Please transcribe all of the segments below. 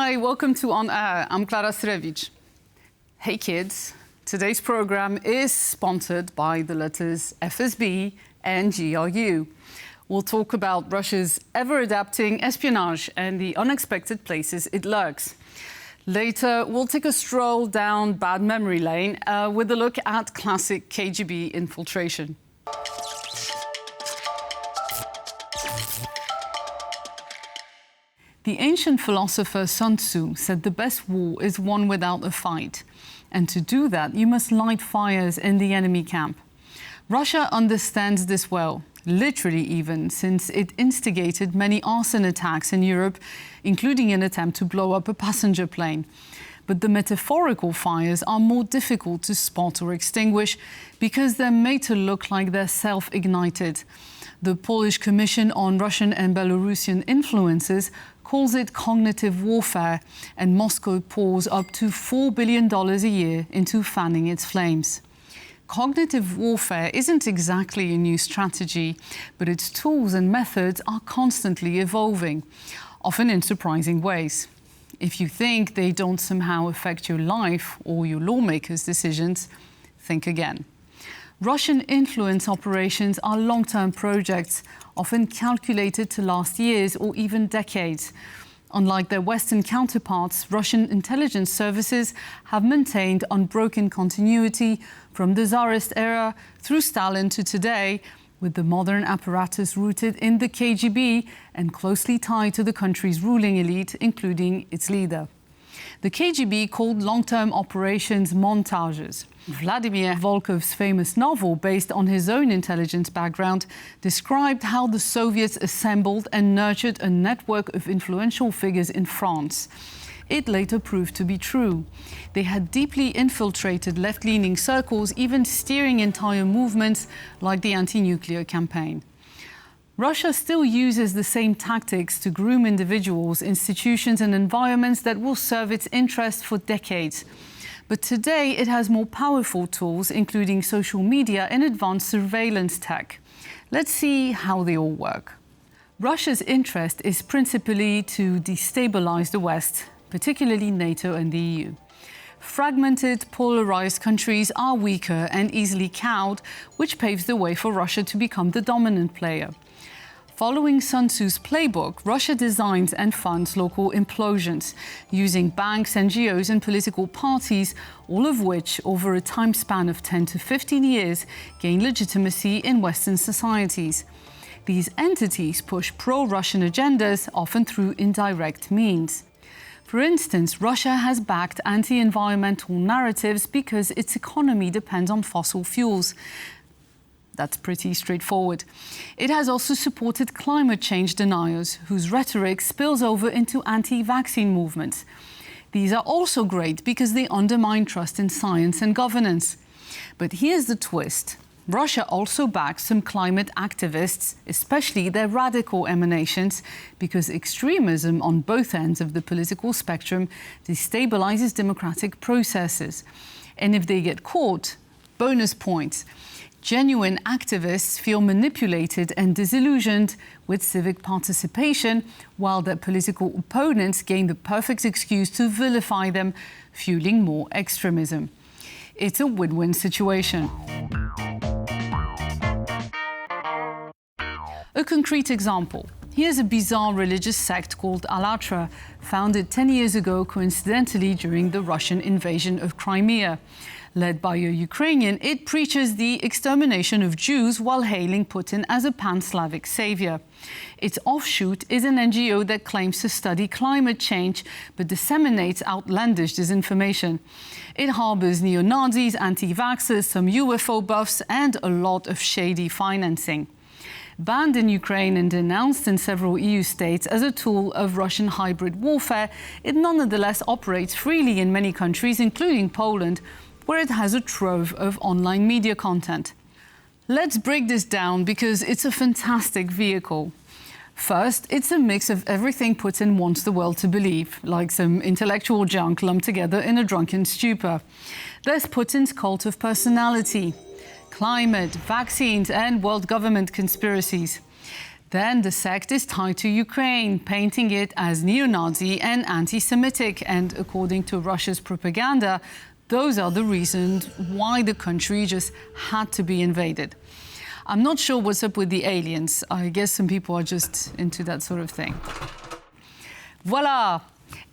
Hi, welcome to On Air. I'm Klara Srevich. Hey kids, today's program is sponsored by the letters FSB and GRU. We'll talk about Russia's ever-adapting espionage and the unexpected places it lurks. Later, we'll take a stroll down bad memory lane with a look at classic KGB infiltration. The ancient philosopher Sun Tzu said the best war is won without a fight. And to do that, you must light fires in the enemy camp. Russia understands this well, literally even, since it instigated many arson attacks in Europe, including an attempt to blow up a passenger plane. But the metaphorical fires are more difficult to spot or extinguish because they're made to look like they're self-ignited. The Polish Commission on Russian and Belarusian Influences calls it cognitive warfare, and Moscow pours up to $4 billion a year into fanning its flames. Cognitive warfare isn't exactly a new strategy, but its tools and methods are constantly evolving, often in surprising ways. If you think they don't somehow affect your life or your lawmakers' decisions, think again. Russian influence operations are long-term projects, often calculated to last years or even decades. Unlike their Western counterparts, Russian intelligence services have maintained unbroken continuity from the Tsarist era through Stalin to today, with the modern apparatus rooted in the KGB and closely tied to the country's ruling elite, including its leader. The KGB called long-term operations montages. Vladimir Volkov's famous novel, based on his own intelligence background, described how the Soviets assembled and nurtured a network of influential figures in France. It later proved to be true. They had deeply infiltrated left-leaning circles, even steering entire movements like the anti-nuclear campaign. Russia still uses the same tactics to groom individuals, institutions and environments that will serve its interests for decades. But today it has more powerful tools, including social media and advanced surveillance tech. Let's see how they all work. Russia's interest is principally to destabilize the West, particularly NATO and the EU. Fragmented, polarized countries are weaker and easily cowed, which paves the way for Russia to become the dominant player. Following Sun Tzu's playbook, Russia designs and funds local implosions, using banks, NGOs and political parties, all of which, over a time span of 10 to 15 years, gain legitimacy in Western societies. These entities push pro-Russian agendas, often through indirect means. For instance, Russia has backed anti-environmental narratives because its economy depends on fossil fuels. That's pretty straightforward. It has also supported climate change deniers, whose rhetoric spills over into anti-vaccine movements. These are also great because they undermine trust in science and governance. But here's the twist. Russia also backs some climate activists, especially their radical emanations, because extremism on both ends of the political spectrum destabilizes democratic processes. And if they get caught, bonus points. Genuine activists feel manipulated and disillusioned with civic participation, while their political opponents gain the perfect excuse to vilify them, fueling more extremism. It's a win-win situation. A concrete example. Here's a bizarre religious sect called Allatra, founded 10 years ago, coincidentally during the Russian invasion of Crimea. Led by a Ukrainian, it preaches the extermination of Jews while hailing Putin as a pan-Slavic savior. Its offshoot is an NGO that claims to study climate change, but disseminates outlandish disinformation. It harbors neo-Nazis, anti-vaxxers, some UFO buffs, and a lot of shady financing. Banned in Ukraine and denounced in several EU states as a tool of Russian hybrid warfare, it nonetheless operates freely in many countries, including Poland, where it has a trove of online media content. Let's break this down because it's a fantastic vehicle. First, it's a mix of everything Putin wants the world to believe, like some intellectual junk lumped together in a drunken stupor. There's Putin's cult of personality, climate, vaccines, and world government conspiracies. Then the sect is tied to Ukraine, painting it as neo-Nazi and anti-Semitic. And according to Russia's propaganda, those are the reasons why the country just had to be invaded. I'm not sure what's up with the aliens. I guess some people are just into that sort of thing. Voila!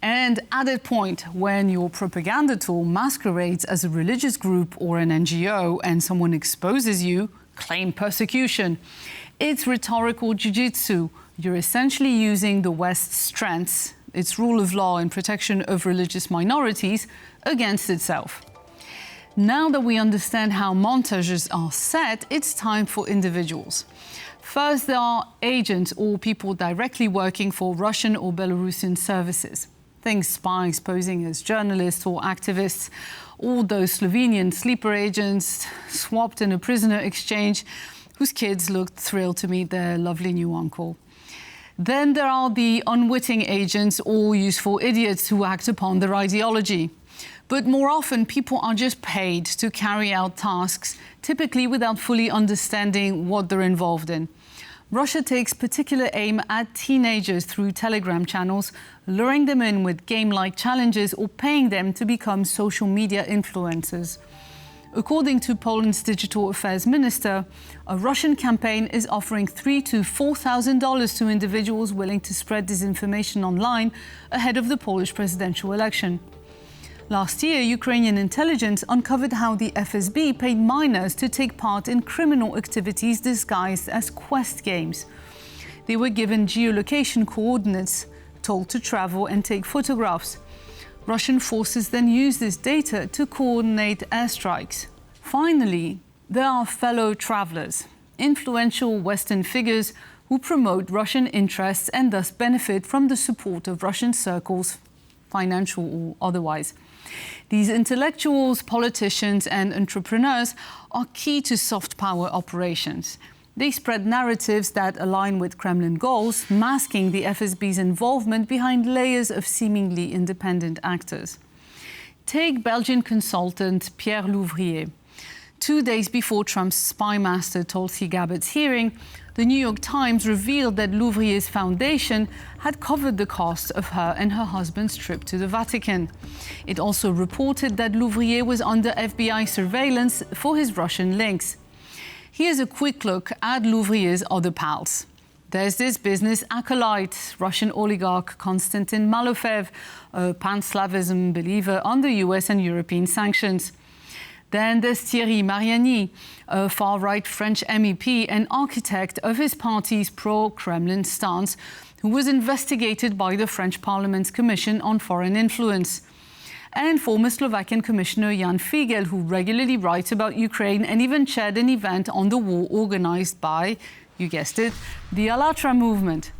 And at that point, when your propaganda tool masquerades as a religious group or an NGO and someone exposes you, claim persecution. It's rhetorical jiu-jitsu. You're essentially using the West's strengths, its rule of law and protection of religious minorities, against itself. Now that we understand how montages are set, it's time for individuals. First, there are agents or people directly working for Russian or Belarusian services. Think spies posing as journalists or activists, or those Slovenian sleeper agents swapped in a prisoner exchange whose kids looked thrilled to meet their lovely new uncle. Then there are the unwitting agents or useful idiots who act upon their ideology. But more often, people are just paid to carry out tasks, typically without fully understanding what they're involved in. Russia takes particular aim at teenagers through Telegram channels, luring them in with game-like challenges or paying them to become social media influencers. According to Poland's Digital Affairs Minister, a Russian campaign is offering $3,000 to $4,000 to individuals willing to spread disinformation online ahead of the Polish presidential election. Last year, Ukrainian intelligence uncovered how the FSB paid minors to take part in criminal activities disguised as quest games. They were given geolocation coordinates, told to travel and take photographs. Russian forces then used this data to coordinate airstrikes. Finally, there are fellow travelers, influential Western figures who promote Russian interests and thus benefit from the support of Russian circles, financial or otherwise. These intellectuals, politicians and entrepreneurs are key to soft power operations. They spread narratives that align with Kremlin goals, masking the FSB's involvement behind layers of seemingly independent actors. Take Belgian consultant Pierre Louvrier. 2 days before Trump's spy master Tulsi Gabbard's hearing, the New York Times revealed that Louvrier's foundation had covered the cost of her and her husband's trip to the Vatican. It also reported that Louvrier was under FBI surveillance for his Russian links. Here's a quick look at Louvrier's other pals. There's this business acolyte, Russian oligarch Konstantin Malofev, a pan-Slavism believer under US and European sanctions. Then there's Thierry Mariani, a far-right French MEP and architect of his party's pro-Kremlin stance, who was investigated by the French Parliament's Commission on Foreign Influence. And former Slovakian Commissioner Jan Figel, who regularly writes about Ukraine and even chaired an event on the war organized by, you guessed it, the Allatra movement.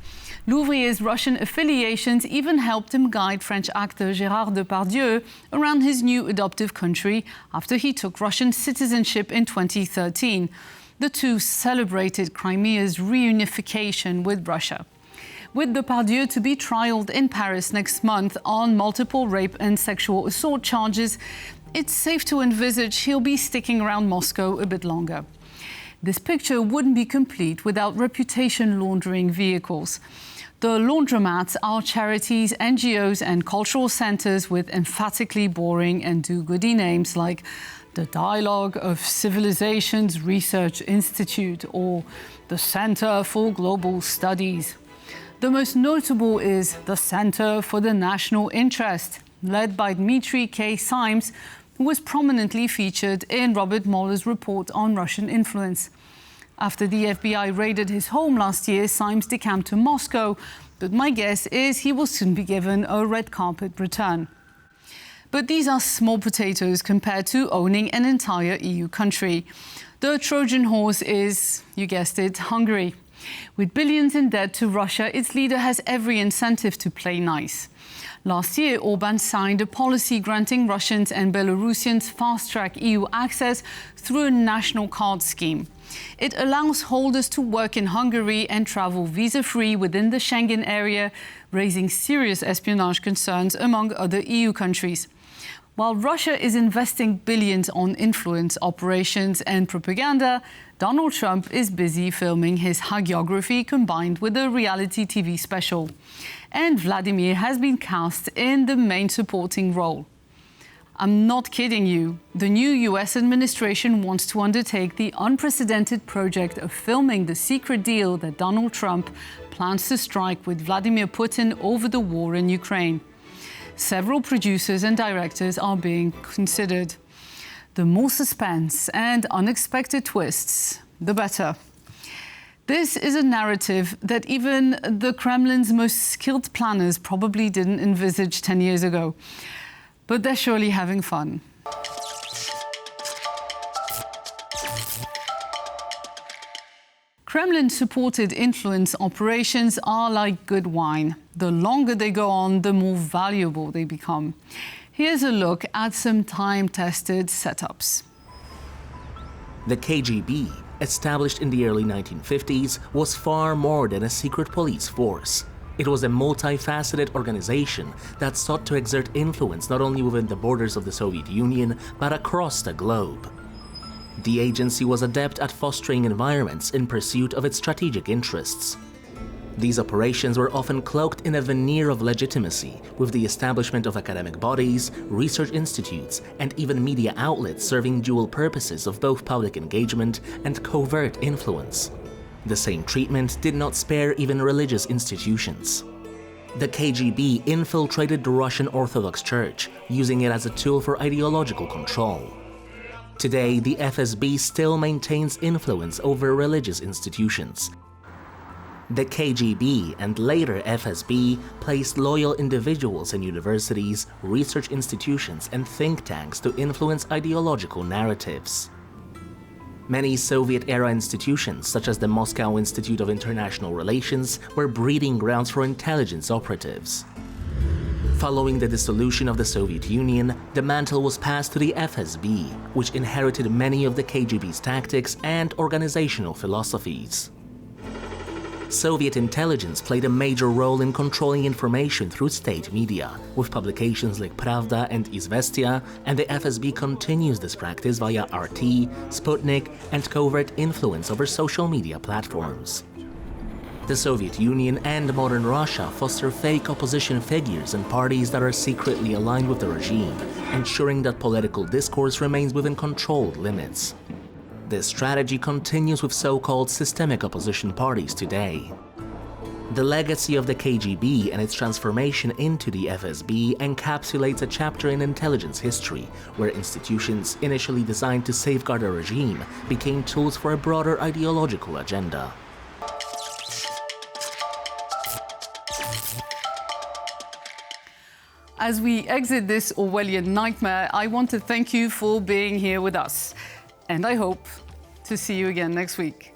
Louvrier's Russian affiliations even helped him guide French actor Gérard Depardieu around his new adoptive country after he took Russian citizenship in 2013. The two celebrated Crimea's reunification with Russia. With Depardieu to be trialed in Paris next month on multiple rape and sexual assault charges, it's safe to envisage he'll be sticking around Moscow a bit longer. This picture wouldn't be complete without reputation laundering vehicles. The laundromats are charities, NGOs and cultural centers with emphatically boring and do-goody names like the Dialogue of Civilizations Research Institute or the Center for Global Studies. The most notable is the Center for the National Interest, led by Dmitry K. Symes, who was prominently featured in Robert Mueller's report on Russian influence. After the FBI raided his home last year, Symes decamped to Moscow, but my guess is he will soon be given a red carpet return. But these are small potatoes compared to owning an entire EU country. The Trojan Horse is, you guessed it, Hungary. With billions in debt to Russia, its leader has every incentive to play nice. Last year, Orban signed a policy granting Russians and Belarusians fast-track EU access through a national card scheme. It allows holders to work in Hungary and travel visa-free within the Schengen area, raising serious espionage concerns among other EU countries. While Russia is investing billions on influence operations and propaganda, Donald Trump is busy filming his hagiography combined with a reality TV special. And Vladimir has been cast in the main supporting role. I'm not kidding you. The new US administration wants to undertake the unprecedented project of filming the secret deal that Donald Trump plans to strike with Vladimir Putin over the war in Ukraine. Several producers and directors are being considered. The more suspense and unexpected twists, the better. This is a narrative that even the Kremlin's most skilled planners probably didn't envisage 10 years ago. But they're surely having fun. Kremlin-supported influence operations are like good wine. The longer they go on, the more valuable they become. Here's a look at some time-tested setups. The KGB, established in the early 1950s, was far more than a secret police force. It was a multifaceted organization that sought to exert influence not only within the borders of the Soviet Union, but across the globe. The agency was adept at fostering environments in pursuit of its strategic interests. These operations were often cloaked in a veneer of legitimacy, with the establishment of academic bodies, research institutes, and even media outlets serving dual purposes of both public engagement and covert influence. The same treatment did not spare even religious institutions. The KGB infiltrated the Russian Orthodox Church, using it as a tool for ideological control. Today, the FSB still maintains influence over religious institutions. The KGB and later FSB placed loyal individuals in universities, research institutions, and think tanks to influence ideological narratives. Many Soviet-era institutions, such as the Moscow Institute of International Relations, were breeding grounds for intelligence operatives. Following the dissolution of the Soviet Union, the mantle was passed to the FSB, which inherited many of the KGB's tactics and organizational philosophies. Soviet intelligence played a major role in controlling information through state media, with publications like Pravda and Izvestia, and the FSB continues this practice via RT, Sputnik, and covert influence over social media platforms. The Soviet Union and modern Russia foster fake opposition figures and parties that are secretly aligned with the regime, ensuring that political discourse remains within controlled limits. This strategy continues with so-called systemic opposition parties today. The legacy of the KGB and its transformation into the FSB encapsulates a chapter in intelligence history, where institutions initially designed to safeguard a regime became tools for a broader ideological agenda. As we exit this Orwellian nightmare, I want to thank you for being here with us. And I hope to see you again next week.